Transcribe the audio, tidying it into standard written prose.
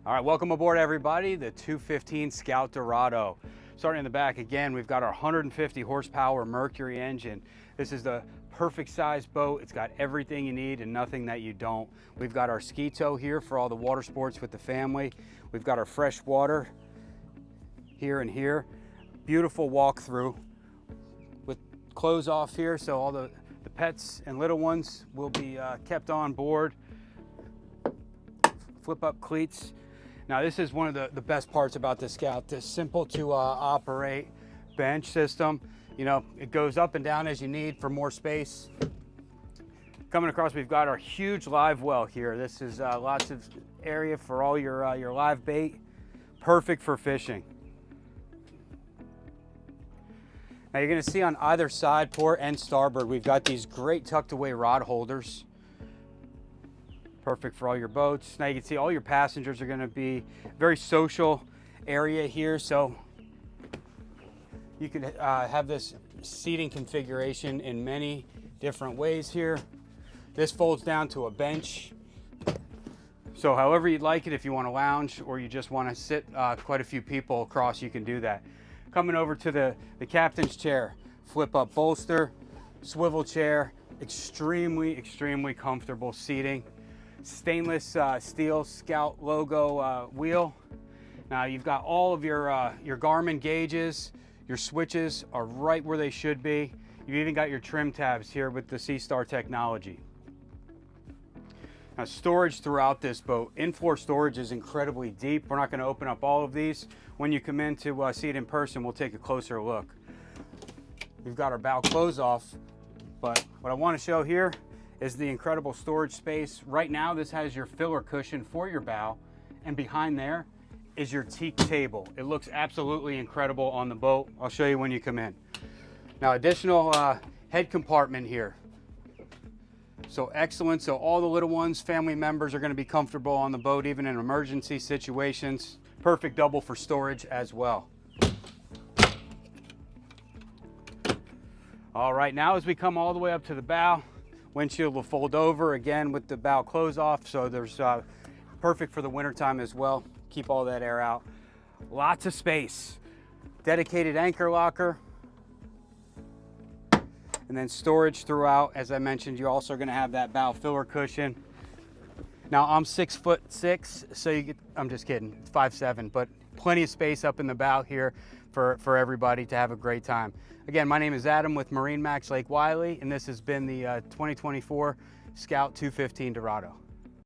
All right, welcome aboard everybody, the 215 Scout Dorado. Starting in the back again, we've got our 150 horsepower Mercury engine. This is the perfect size boat. It's got everything you need and nothing that you don't. We've got our ski tow here for all the water sports with the family. We've got our fresh water here and here. Beautiful walkthrough with clothes off here, so all the pets and little ones will be kept on board. Flip up cleats. Now this is one of the best parts about the Scout, this simple to operate bench system. You know, it goes up and down as you need for more space. Coming across, we've got our huge live well here. This is lots of area for all your live bait. Perfect for fishing. Now you're gonna see on either side, port and starboard, we've got these great tucked away rod holders. Perfect for all your boats. Now you can see all your passengers are gonna be very social area here, so you can have this seating configuration in many different ways here. This folds down to a bench. So however you'd like it, if you want to lounge or you just want to sit quite a few people across, you can do that. Coming over to the captain's chair, flip up bolster, swivel chair, extremely comfortable seating. Stainless steel Scout logo wheel. Now you've got all of your Garmin gauges. Your switches are right where they should be. You've even got your trim tabs here with the C-Star technology. Now storage throughout this boat. In-floor storage is incredibly deep. We're not going to open up all of these. When you come in to see it in person, we'll take a closer look. We've got our bow close off, but what I want to show here is the incredible storage space. Right now, this has your filler cushion for your bow, and behind there is your teak table. It looks absolutely incredible on the boat. I'll show you when you come in. Now, additional head compartment here. So excellent. So all the little ones, family members are going to be comfortable on the boat, even in emergency situations. Perfect double for storage as well. All right, now as we come all the way up to the bow, windshield will fold over again with the bow close off, so there's perfect for the winter time as well. Keep all that air out. Lots of space. Dedicated anchor locker. And then storage throughout. As I mentioned, you're also going to have that bow filler cushion. Now I'm 6'6", so you get, I'm just kidding, it's 5'7", but plenty of space up in the bow here for everybody to have a great time. Again, my name is Adam with MarineMax Lake Wylie, and this has been the 2024 Scout 215 Dorado.